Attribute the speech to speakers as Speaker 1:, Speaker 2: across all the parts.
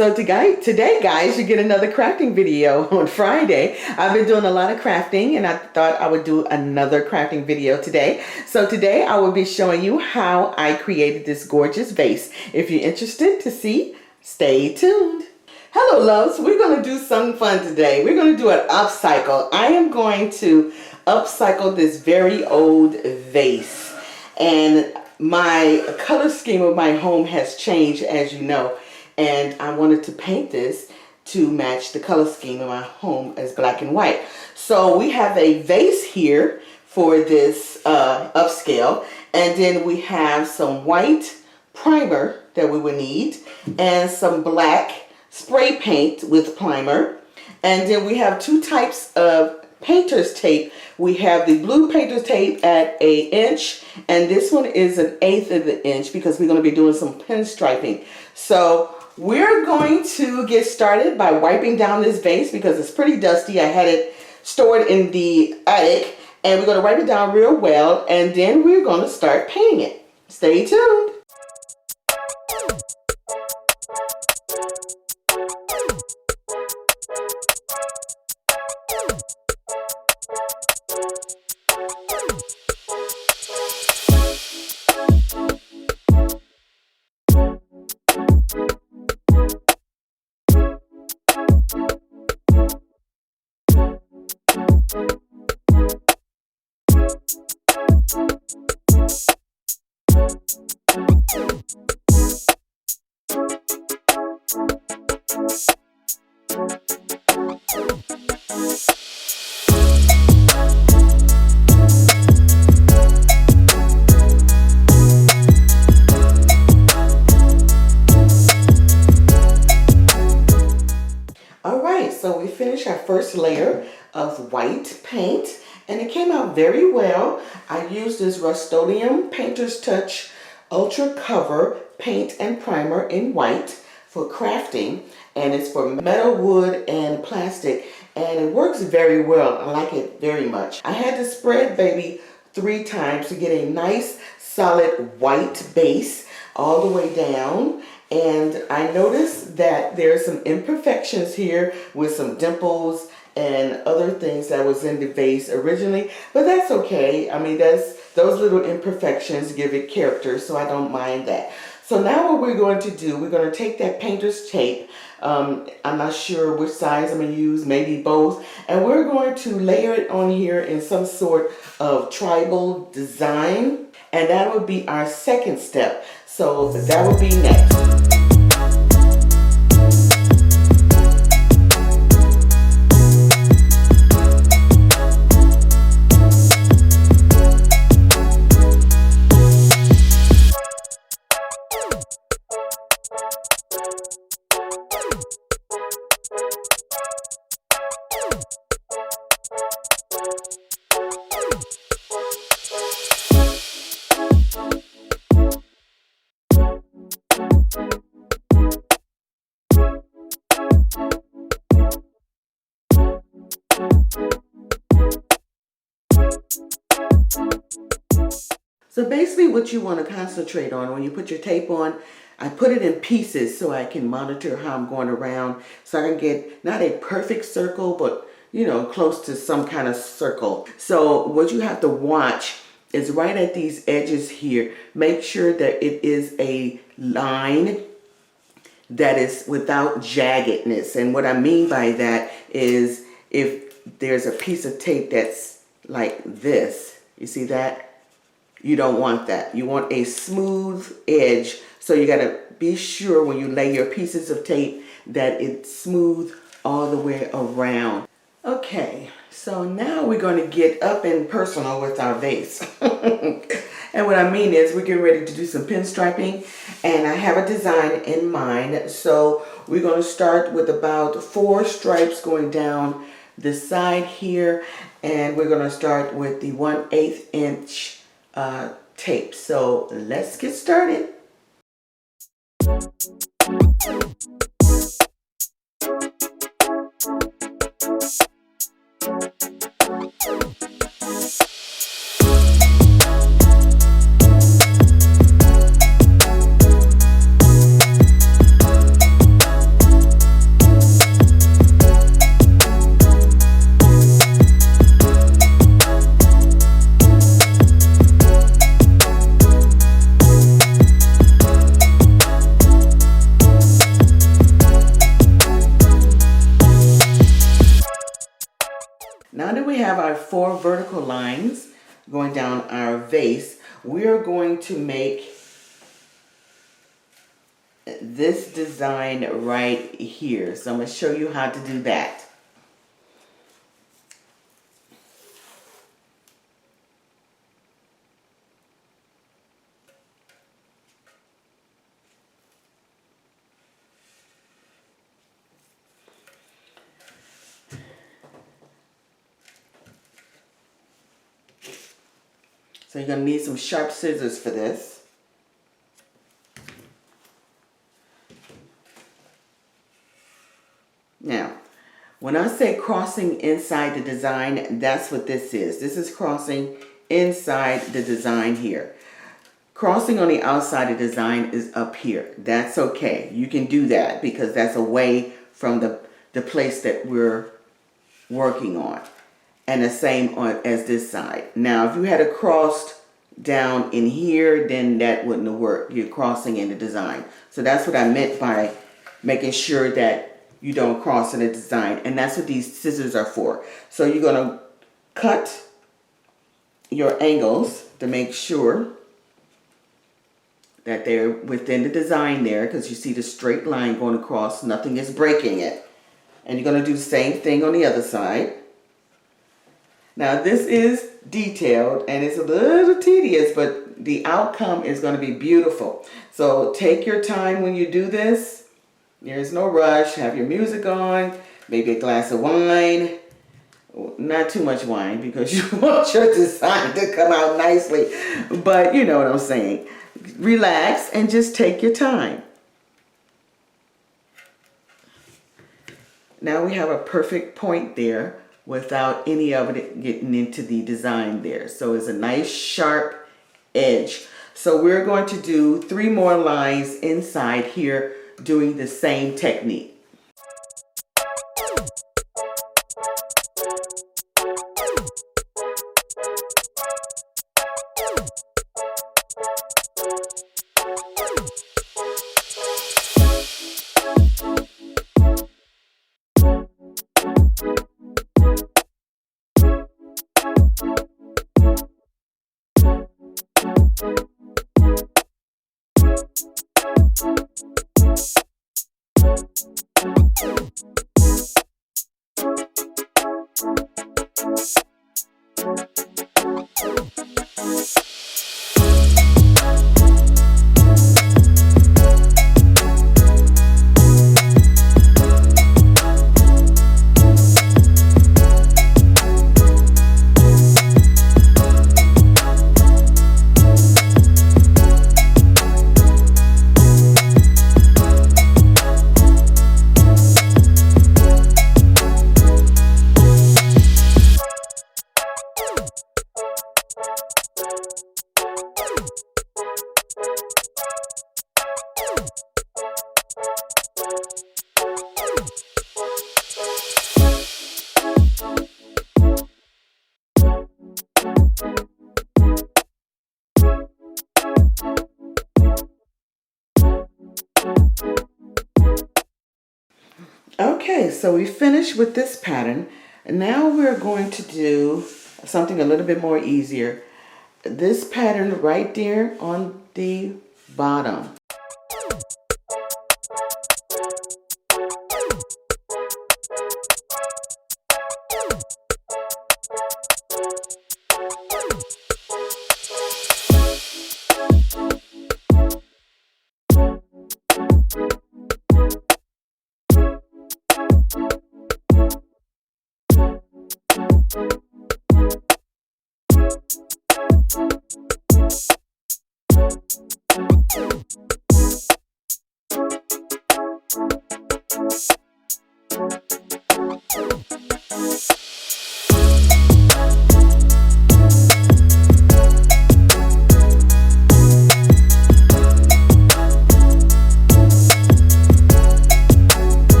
Speaker 1: Today, guys, you get another crafting video on Friday. I've been doing a lot of crafting and I thought I would do another crafting video today. So today I will be showing you how I created this gorgeous vase. If you're interested to see, stay tuned. Hello, loves. We're going to do something fun today. We're going to do an upcycle. I am going to upcycle this very old vase. And my color scheme of my home has changed, as you know. And I wanted to paint this to match the color scheme of my home as black and white. So we have a vase here for this upscale. And then we have some white primer that we would need. And some black spray paint with primer. And then we have two types of painter's tape. We have the blue painter's tape at 1 inch, and this one is 1/8 of an inch because we're going to be doing some pinstriping. So we're going to get started by wiping down this vase because it's pretty dusty. I had it stored in the attic, and we're going to wipe it down real well, and then we're going to start painting it. Stay tuned. So we finished our first layer of white paint and it came out very well. I used this Rust-Oleum Painter's Touch Ultra Cover paint and primer in white for crafting, and it's for metal, wood, and plastic, and it works very well. I like it very much. I had to spread baby 3 times to get a nice solid white base all the way down. And I noticed that there's some imperfections here with some dimples and other things that was in the vase originally, but that's okay. I mean, those little imperfections give it character, so I don't mind that. So now what we're going to do, we're going to take that painter's tape. I'm not sure which size I'm going to use, maybe both. And we're going to layer it on here in some sort of tribal design. And that would be our second step. So that would be next. So basically what you want to concentrate on when you put your tape on, I put it in pieces so I can monitor how I'm going around, so I can get not a perfect circle, but you know, close to some kind of circle. So what you have to watch is right at these edges here, make sure that it is a line that is without jaggedness. And what I mean by that is if there's a piece of tape that's like this, you see that? You don't want that. You want a smooth edge. So you got to be sure when you lay your pieces of tape that it's smooth all the way around. Okay, so now we're going to get up and personal with our vase. And what I mean is we're getting ready to do some pinstriping, and I have a design in mind. So we're going to start with about 4 stripes going down the side here, and we're going to start with the 1/8 inch tape. So let's get started. have our 4 vertical lines going down our vase, we're going to make this design right here. So I'm going to show you how to do that. So you're going to need some sharp scissors for this. Now, when I say crossing inside the design, that's what this is. This is crossing inside the design here. Crossing on the outside of the design is up here. That's okay. You can do that because that's away from the place that we're working on. And the same as this side. Now, if you had it crossed down in here, then that wouldn't have worked. You're crossing in the design. So that's what I meant by making sure that you don't cross in the design. And that's what these scissors are for. So you're going to cut your angles to make sure that they're within the design there, because you see the straight line going across. Nothing is breaking it. And you're going to do the same thing on the other side. Now this is detailed and it's a little tedious, but the outcome is going to be beautiful. So take your time when you do this. There's no rush. Have your music on, maybe a glass of wine. Not too much wine because you want your design to come out nicely. But you know what I'm saying. Relax and just take your time. Now we have a perfect point there without any of it getting into the design there. So it's a nice sharp edge. So we're going to do 3 more lines inside here doing the same technique. Okay, so we finished with this pattern. Now we're going to do something a little bit more easier. This pattern right there on the bottom.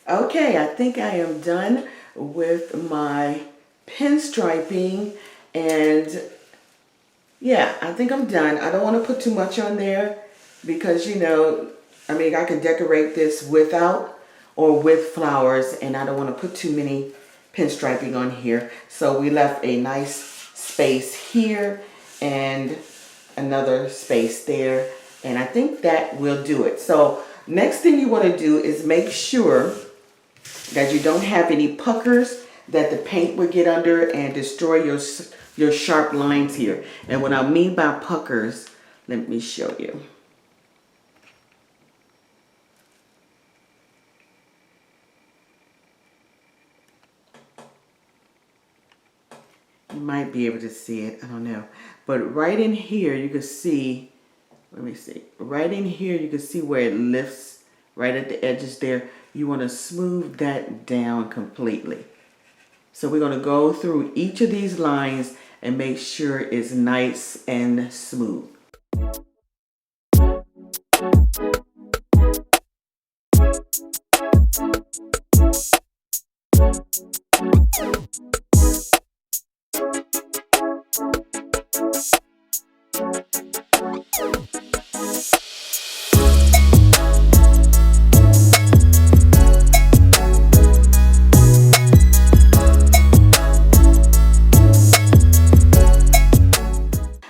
Speaker 1: Okay, I think I am done with my pinstriping, and yeah, I think I'm done. I don't want to put too much on there because, you know, I mean, I can decorate this without or with flowers, and I don't want to put too many pinstriping on here. So we left a nice space here and another space there, and I think that will do it. So next thing you want to do is make sure that you don't have any puckers that the paint will get under and destroy your sharp lines here. And what I mean by puckers, let me show you. You might be able to see it, I don't know. But right in here you can see, let me see, right in here you can see where it lifts right at the edges there. You want to smooth that down completely. So we're going to go through each of these lines and make sure it's nice and smooth.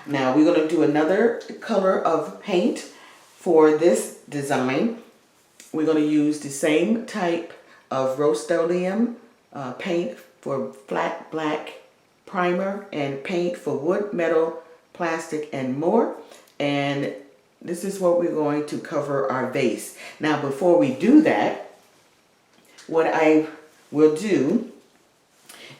Speaker 1: Now we're going to do another color of paint for this design. We're going to use the same type of Rust-Oleum paint for flat black primer and paint for wood, metal, plastic, and more. And this is what we're going to cover our vase. Now before we do that, what I will do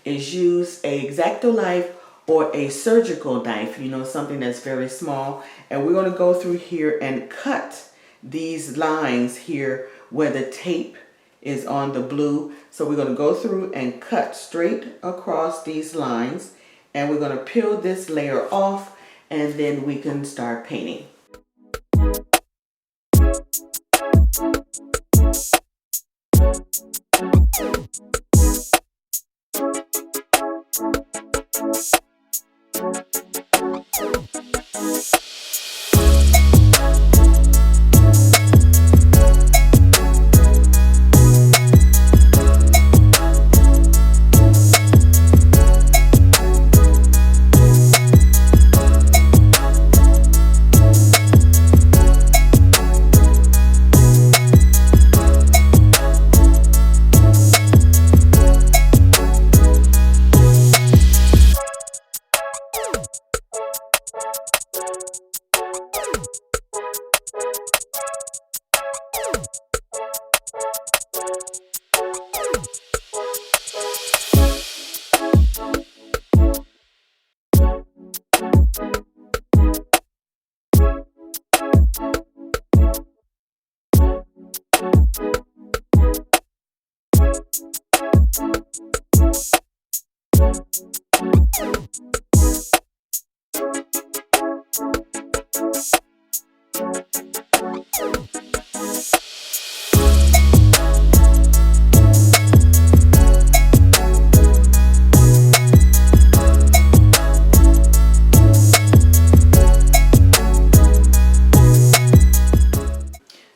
Speaker 1: is use a X-Acto knife or a surgical knife, you know, something that's very small. And we're going to go through here and cut these lines here where the tape is on the blue. So we're going to go through and cut straight across these lines. And we're going to peel this layer off, and then we can start painting.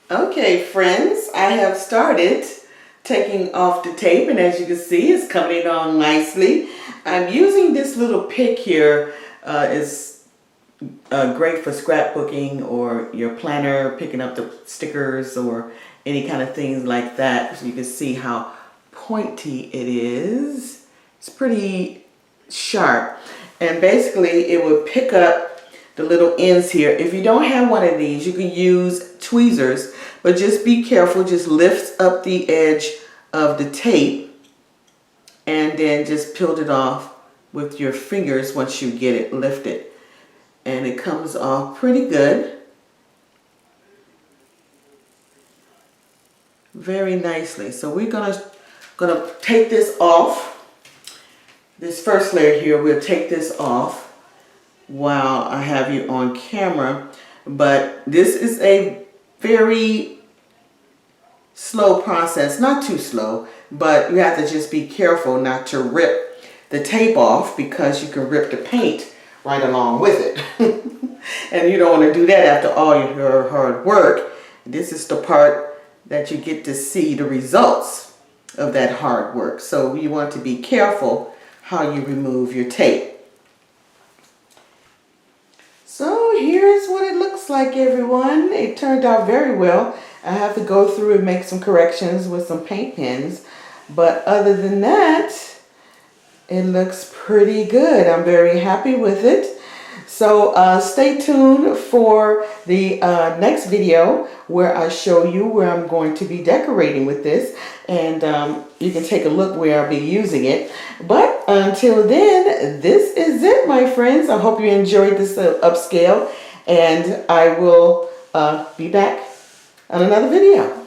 Speaker 1: Okay, friends, I have started taking off the tape, and as you can see, it's coming on nicely. I'm using this little pick here. It's great for scrapbooking or your planner, picking up the stickers or any kind of things like that. So you can see how pointy it is. It's pretty sharp, and basically it will pick up the little ends here. If you don't have one of these, you can use tweezers, but just be careful. Just lift up the edge of the tape and then just peel it off with your fingers once you get it lifted. And it comes off pretty good. Very nicely. So we're gonna take this off. This first layer here, we'll take this off while I have you on camera. But this is a very slow process, not too slow, but you have to just be careful not to rip the tape off, because you can rip the paint right along with it. And you don't want to do that after all your hard work. This is the part that you get to see the results of that hard work. So you want to be careful how you remove your tape. So here's what it looks like, everyone. It turned out very well. I have to go through and make some corrections with some paint pens, but other than that, it looks pretty good. I'm very happy with it. So stay tuned for the next video where I show you where I'm going to be decorating with this, and you can take a look where I'll be using it. But until then, this is it, my friends. I hope you enjoyed this upscale, and I will be back on another video.